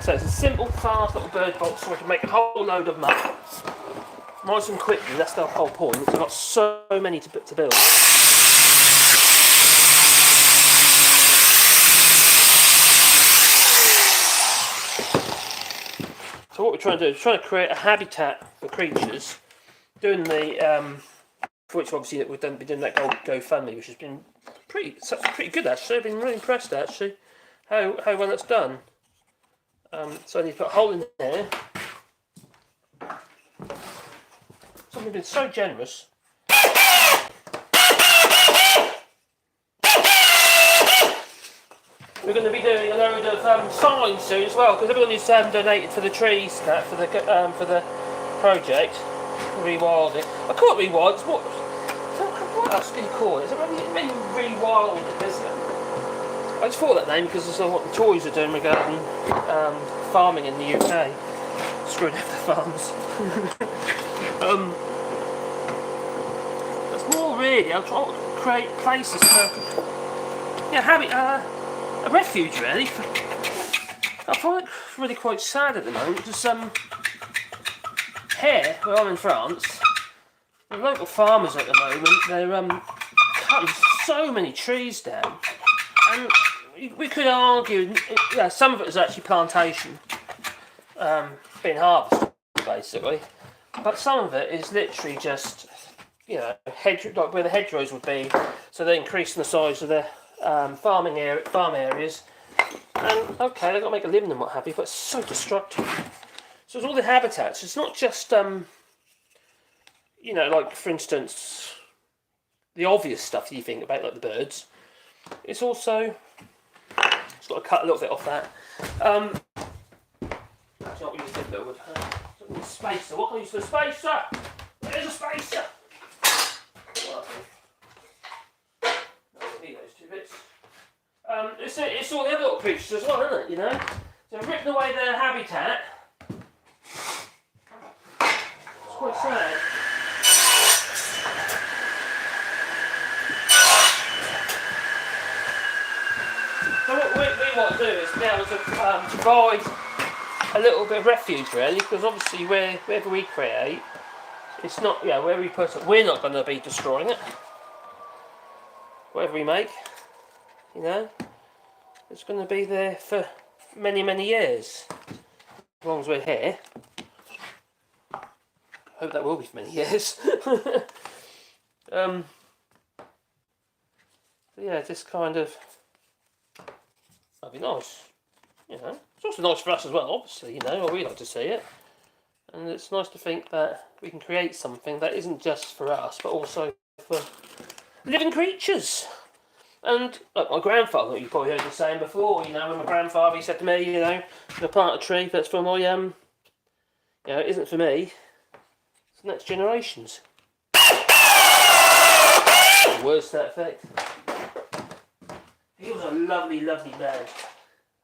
So it's a simple, fast little bird box so I can make a whole load of them up. Nice and quickly, that's the whole point. I've got so many to build. So what we're trying to do is trying to create a habitat for creatures. Doing the, for which obviously we've been doing that GoFundMe, which has been pretty good actually. I've been really impressed actually how well it's done. So I need to put a hole in there. Somebody's been so generous. We're going to be doing a load of signs soon as well, because everyone who's donated for the trees, for the project, rewild it. I call it rewild. What else can you call it? Is it really rewild? I just thought that name because it's what the Tories are doing regarding farming in the UK, screwing up the farms. It's more really, I'll try to create places for, a refuge really. I find it really quite sad at the moment. Just here, where I'm in France, the local farmers at the moment, they're cutting so many trees down. And we could argue, yeah, some of it is actually plantation being harvested, basically. But some of it is literally just, you know, like where the hedgerows would be. So they're increasing the size of their farm areas. And okay, they've got to make a living and what have you, but it's so destructive. So it's all the habitats. It's not just, you know, like for instance, the obvious stuff you think about, like the birds. It's also, just got to cut a little bit off that. That's not what we use a bit of wood. Spacer. What can I use for a spacer? There's a spacer. Need those two bits. It's all the other little creatures as well, isn't it? You know, so ripping away their habitat. It's quite sad. So what we want to do is be able to provide a little bit of refuge really, because obviously wherever we create, it's not, you know, where we put it, we're not going to be destroying it. Whatever we make, you know, it's going to be there for many, many years. As long as we're here. Hope that will be for many years. Yeah, just kind of, that'd be nice, you know. It's also nice for us as well, obviously, you know, we like to see it. And it's nice to think that we can create something that isn't just for us, but also for living creatures. And like my grandfather, you probably heard me saying before, you know, when my grandfather, he said to me, you know, to plant a tree that's for my, you know, it isn't for me, it's the next generations. Words to that effect. He was a lovely, lovely man.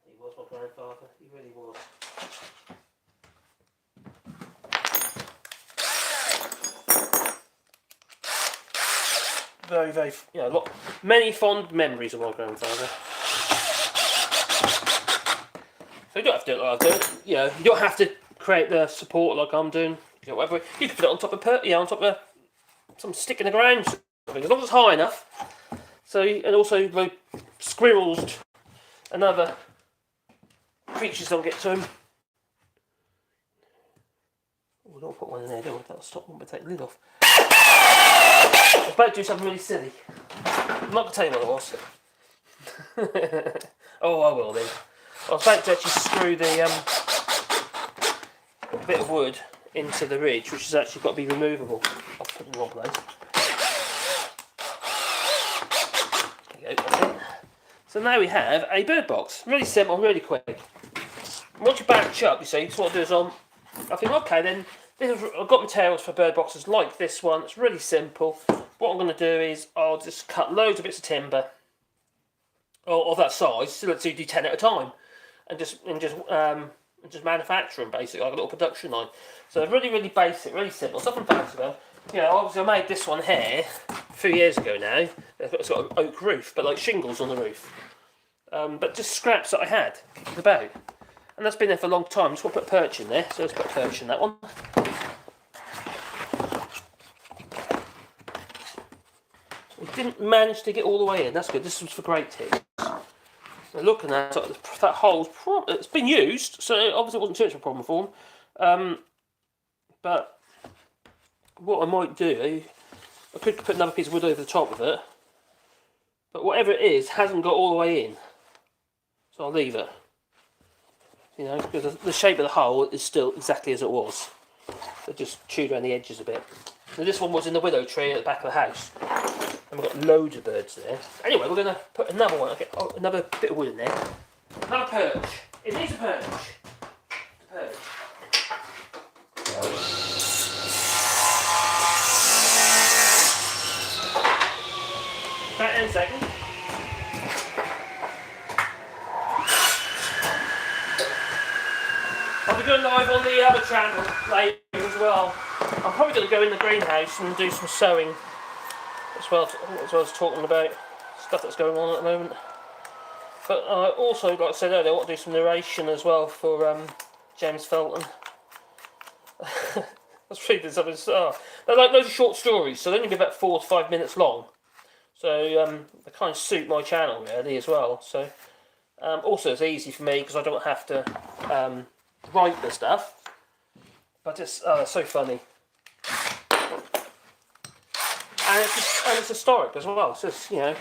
He was, my grandfather. He really was. very, very, many fond memories of my grandfather. So you don't have to do it like I do. You don't have to create the support like I'm doing. Whatever. You can put it on top of some stick in the ground, as long as it's high enough. So, and also the squirrels and other creatures don't get to them. Oh, don't put one in there, do I? That'll stop one by taking the lid off. I was about to do something really silly. I'm not going to tell you what it was. Oh, I will then. I was about to actually screw the bit of wood into the ridge, which has actually got to be removable. I'll put it in the wrong place. There you go, that's it. So now we have a bird box. Really simple, really quick. Once you batch up, you see, so what I do is I think, okay, then I've got materials for bird boxes like this one. It's really simple. What I'm going to do is I'll just cut loads of bits of timber of that size, so let's do 10 at a time, and just manufacture them basically like a little production line. So really, really basic, really simple. Something fancy though. Obviously I made this one here a few years ago now. It's got an oak roof, but like shingles on the roof. But just scraps that I had kicking about. And that's been there for a long time. Just want to put a perch in there, so let's put a perch in that one. We didn't manage to get all the way in, that's good. This was for great tips. Now looking at that hole's it's been used, so obviously it wasn't too much of a problem for them. But what I might do, I could put another piece of wood over the top of it, but whatever it is hasn't got all the way in, so I'll leave it. Because the shape of the hole is still exactly as it was. So just chewed around the edges a bit. Now this one was in the willow tree at the back of the house, and we've got loads of birds there. Anyway, we're going to put another one, another bit of wood in there. Another perch. It needs a perch. Back in a second. I'll be going live on the other channel later as well. I'm probably going to go in the greenhouse and do some sewing as well as talking about stuff that's going on at the moment. But also, like I said earlier, I want to do some narration as well for James Felton. That's pretty good. They're like loads of short stories, so they only be about 4 to 5 minutes long. So they kind of suit my channel really as well. So also it's easy for me because I don't have to write the stuff. But it's so funny. And it's historic as well. So it's, I'll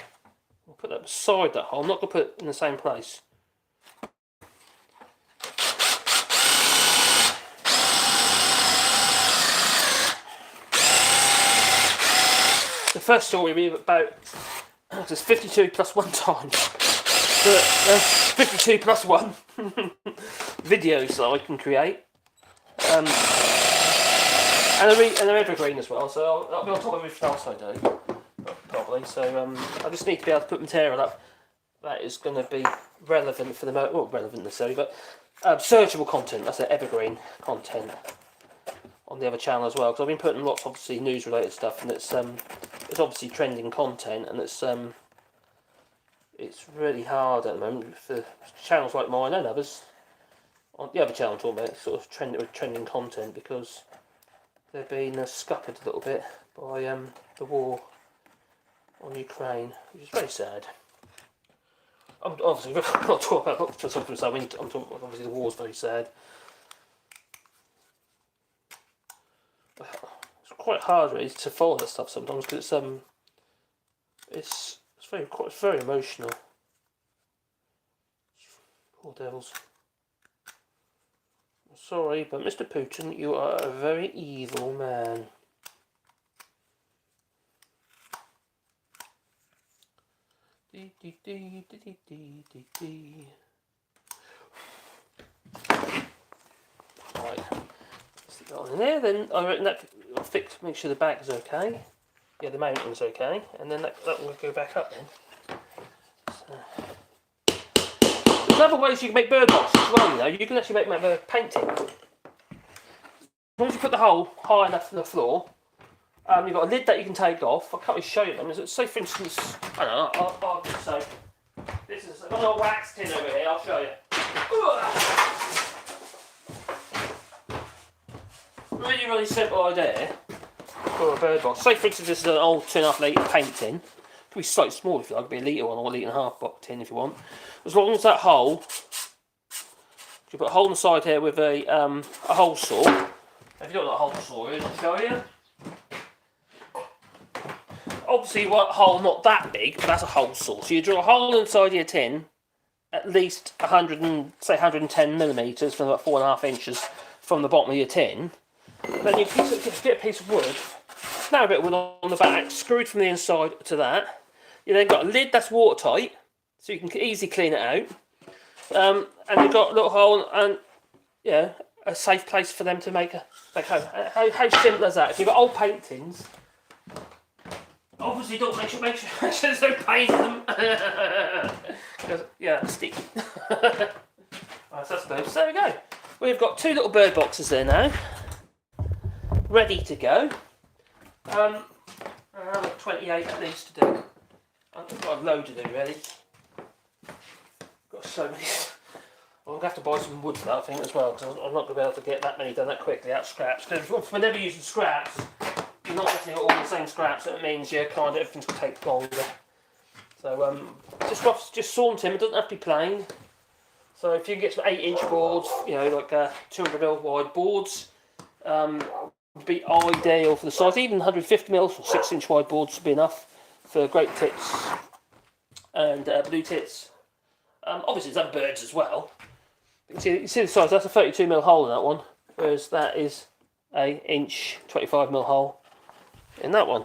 put that beside that hole. I'm not going to put it in the same place. The first story will be about 52 plus 1 times. 52 plus 1 videos that I can create. And they're evergreen as well, so I'll be on top of everything else I do, probably. So I just need to be able to put material up that is going to be relevant for the moment. Well, relevant necessarily, but searchable content. That's evergreen content on the other channel as well. Because I've been putting lots, obviously, news-related stuff, and it's obviously trending content, and it's really hard at the moment for channels like mine and others. On the other channel, I'm talking about sort of trending content because they're being scuppered a little bit by the war on Ukraine, which is very sad. I'm obviously not talking about something sad. I'm talking about, obviously the war's very sad. It's quite hard really to follow that stuff sometimes because it's very emotional. Poor devils. Sorry, but Mr. Putin, you are a very evil man. Right, stick that on in there. Then I reckon that I'll make sure the back is okay. Yeah, the mounting's okay, and then that will go back up then. So. There's other ways you can make bird boxes as well, you can actually make a painting. As long as you put the hole high enough from the floor, You've got a lid that you can take off. I can't really show you them. Say, for instance, I don't know, I'll just say, this is, I've got a wax tin over here, I'll show you. Really, really simple idea for a bird box. Say, for instance, this is an old 2.5 litre paint tin. It could be slightly smaller if you like, it could be a litre one or a litre and a half box tin if you want. As long as that hole, you put a hole in the side here with a hole saw. If you don't know what a hole saw is, I'll show you. Obviously, you want a hole not that big, but that's a hole saw. So you drill a hole inside your tin, at least 110 millimetres, from about 4.5 inches from the bottom of your tin. Then you get a piece of wood, now a bit of wood on the back, screwed from the inside to that. You then got a lid that's watertight, so you can easily clean it out. And you've got a little hole and a safe place for them to make a home. How simple is that? If you've got old paint tins, obviously don't make sure there's no paint in them. Sticky. Right, so that's good. So there we go. We've got 2 little bird boxes there now, ready to go. I've got 28 at least to do. I've got a load to do really. Got so many. I'm going to have to buy some wood for that, I think, as well, because I'm not going to be able to get that many done that quickly out of scraps. Because if we're never using scraps, you're not getting all the same scraps, that means everything's going to take longer. So just sawn timber, it doesn't have to be plain. So if you can get some 8-inch boards, like 200mm wide boards, would be ideal for the size. Even 150mm or 6-inch wide boards would be enough for great tits and blue tits. Obviously, there's other birds as well. You see the size, that's a 32mm hole in that one, whereas that is a inch 25mm hole in that one.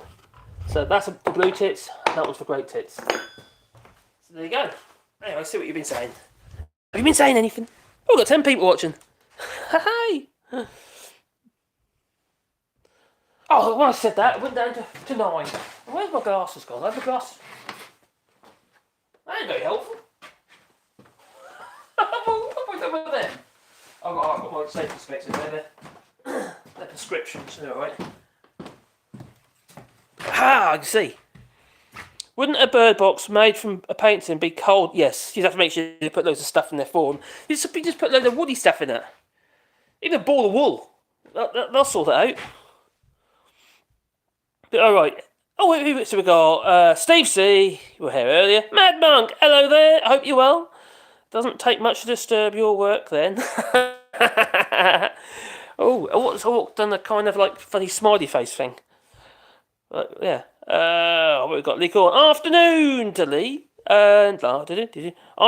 So that's the blue tits, and that one's for great tits. So there you go. Anyway, see what you've been saying. Have you been saying anything? Oh, we've got 10 people watching. Hey! Oh, when I said that, it went down to 9. Where's my glasses gone? I have the glasses. That ain't very helpful. What have I done with them? I've got my safety specs in there. They're prescriptions, alright. Ah, I can see. Wouldn't a bird box made from a paint tin be cold? Yes, you'd have to make sure you put loads of stuff in there for them. You just put loads of woody stuff in it. Even a ball of wool. They'll sort it out. But alright. Oh, who we got? Steve C. You were here earlier. Mad Monk, hello there. I hope you're well. Doesn't take much to disturb your work then. What's done a kind of like funny smiley face thing. But yeah. We've got Lee Corn. Afternoon to Lee. And are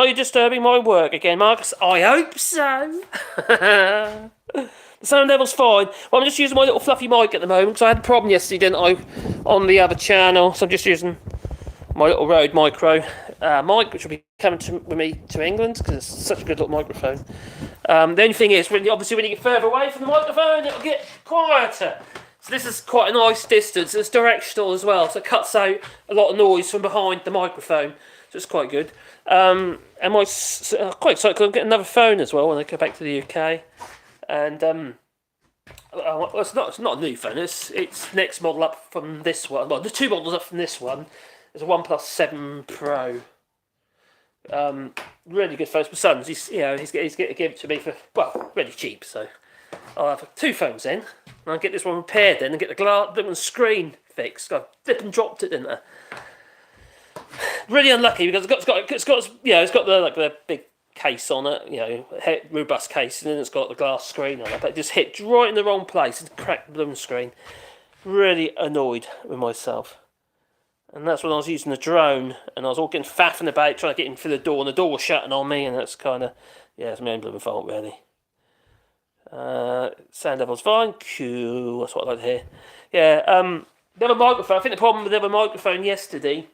you disturbing my work again, Marcus? I hope so. The sound level's fine. Well, I'm just using my little fluffy mic at the moment because I had a problem yesterday, didn't I, on the other channel. So I'm just using my little Rode Micro mic, which will be coming with me to England because it's such a good little microphone. The only thing is, obviously, when you get further away from the microphone, it'll get quieter. So this is quite a nice distance. It's directional as well, so it cuts out a lot of noise from behind the microphone. So it's quite good. And I'm quite excited because I'm getting another phone as well when I go back to the UK. And it's not a new phone. It's next model up from this one. Well, the 2 models up from this one. There's a OnePlus 7 Pro. Really good phone. My son's. He's going to give it to me for really cheap. So I'll have 2 phones then. And I'll get this one repaired then and get the screen fixed. I flipped and dropped it, didn't I? Really unlucky because it's got the big case on it, robust case, and then it's got the glass screen on it. But it just hit right in the wrong place and cracked the blooming screen. Really annoyed with myself. And that's when I was using the drone, and I was all getting faffing about trying to get in through the door, and the door was shutting on me, and that's kind of it's my own blooming fault really. Sound level's fine. Cool. That's what I like to hear. Yeah. The other microphone. I think the problem with the other microphone yesterday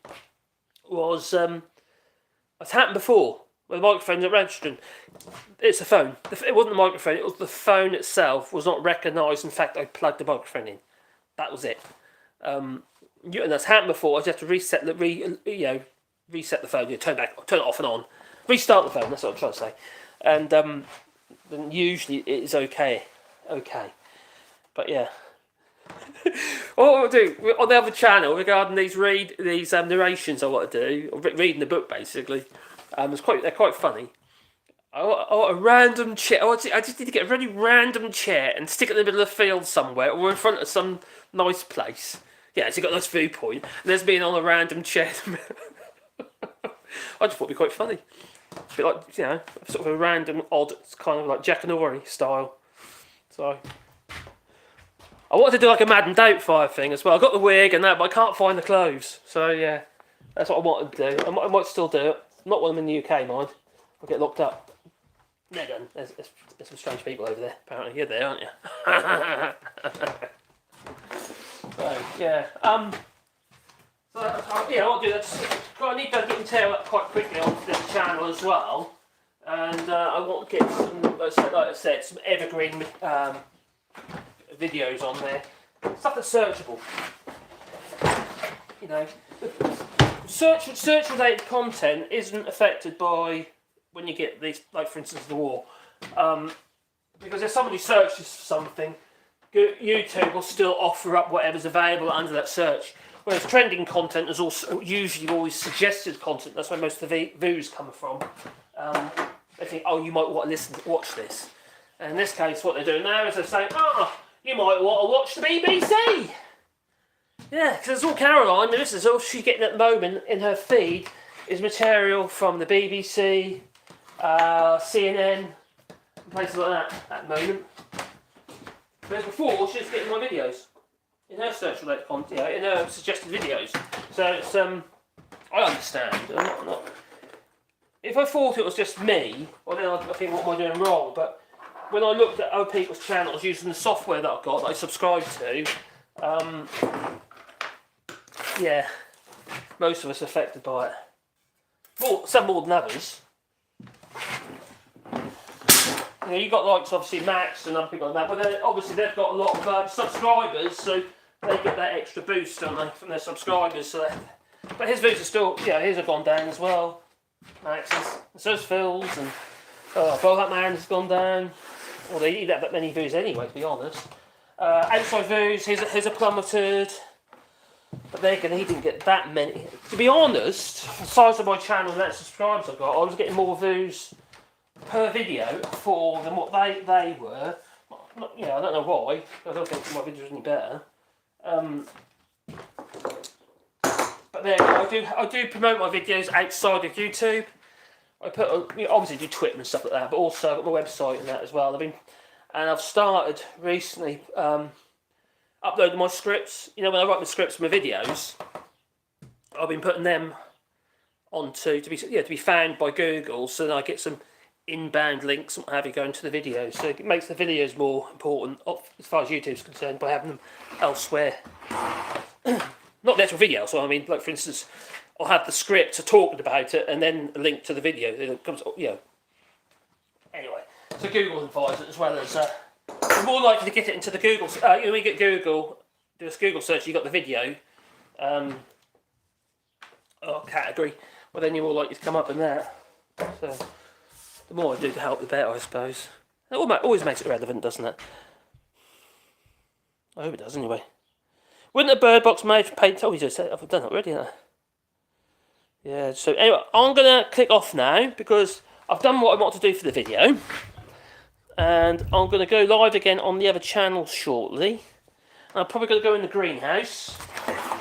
was it's happened before with the microphone at registering. It's a phone. It wasn't the microphone. It was the phone itself was not recognised. In fact, I plugged the microphone in. That was it. And that's happened before. I just have to reset the reset the phone. Turn it off and on. Restart the phone. That's what I'm trying to say. And then usually it is okay. But yeah. What I'll do on the other channel regarding these narrations I want to do, or reading the book basically, they're quite funny. I want a random chair. I just need to get a really random chair and stick it in the middle of the field somewhere, or in front of some nice place. Yeah, so you've got a nice viewpoint, and there's being on a random chair. I just thought it'd be quite funny. A bit like, you know, sort of a random, odd, kind of like Jack and Ori style. So, I wanted to do like a Mad and Doubtfire thing as well. I got the wig and that, but I can't find the clothes. So yeah, that's what I wanted to do. I might still do it. Not when I'm in the UK, mind. I'll get locked up. They're done. There's some strange people over there. Apparently, you're there, aren't you? So yeah. Yeah, I'll do that. I need to get and tail up quite quickly onto this channel as well, and I want to get some, like I said, some evergreen videos on there, stuff that's searchable. You know, search related content isn't affected by when you get these, like for instance the war, because if somebody searches for something, YouTube will still offer up whatever's available under that search. Whereas trending content is also usually always suggested content. That's where most of the views come from. They think, oh, you might want to watch this. And in this case, what they're doing now is they're saying, you might want to watch the BBC. Yeah, because it's all Caroline. This is all she's getting at the moment in her feed is material from the BBC, CNN, and places like that at the moment. Whereas before, she was getting my videos. In her search related content, in her suggested videos. So it's, I understand. If I thought it was just me, well then I think, what am I doing wrong? But when I looked at other people's channels using the software that I've got, that I subscribe to, yeah, most of us are affected by it. Well, some more than others. You know, you've got likes obviously Max and other people like that, but obviously they've got a lot of subscribers, so they get that extra boost, don't they, from their subscribers. So but his views are still, his have gone down as well. Max's, and so's Phil's, and Bo That Man has gone down. Well, they eat that many views anyway, to be honest. Outside views, here's a plummeted. But then again, he didn't get that many. To be honest, the size of my channel and that subscribers I've got, I was getting more views per video for than what they were. I don't know why. I don't think my videos are any better. But there, I do promote my videos outside of YouTube. I obviously do Twitter and stuff like that, but also I've got my website and that as well. I've started recently uploading my scripts. You know, when I write my scripts for my videos, I've been putting them onto to be found by Google, so that I get some inbound links and what have you going to the videos. So it makes the videos more important as far as YouTube's concerned by having them elsewhere. Not the actual video, so I mean, like for instance, I'll have the script talking about it and then a link to the video. It comes, Anyway, so Google advises it as well as you're more likely to get it into the Google. When you get Google, do a Google search, you got the video category. Well, then you're more likely to come up in that. So the more I do to help, the better, I suppose. It always makes it relevant, doesn't it? I hope it does, anyway. Wouldn't a Birdbox made for paint? Oh, we just said I've done it already, haven't I? Yeah, so anyway, I'm going to click off now because I've done what I want to do for the video. And I'm going to go live again on the other channel shortly. I'm probably going to go in the greenhouse,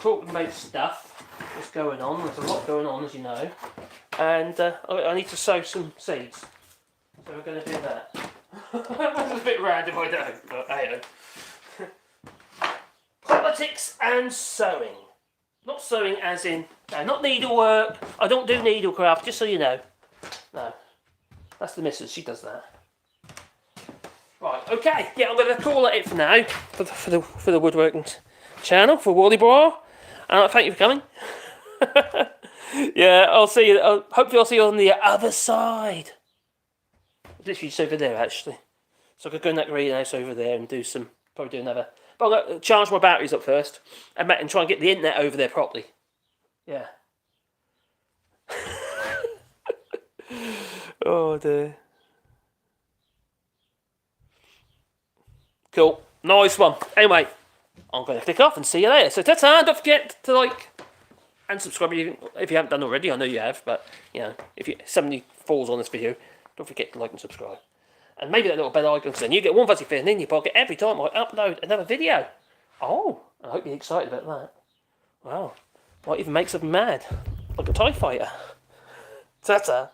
talking about stuff that's going on. There's a lot going on, as you know. And I need to sow some seeds. So we're going to do that. That's a bit random, I know, but hey. Politics and sewing. Not sewing as in, not needlework. I don't do needlecraft, just so you know. No. That's the missus, she does that. Right, okay. Yeah, I'm going to call it for now, for the woodworking channel, for Wally Boy. Thank you for coming. Yeah, I'll see you. Hopefully I'll see you on the other side. Literally just over there, actually. So I could go in that greenhouse over there and probably do another. But I've got to charge my batteries up first and try and get the internet over there properly. Yeah. Oh dear. Cool. Nice one. Anyway, I'm going to click off and see you later. So ta-ta, don't forget to like and subscribe if you haven't done already. I know you have, but you know, if somebody falls on this video, don't forget to like and subscribe. And maybe that little bell icon, so then you get one fuzzy feeling in your pocket every time I upload another video. Oh, I hope you're excited about that. Wow, might even make something mad, like a TIE fighter. Ta-ta.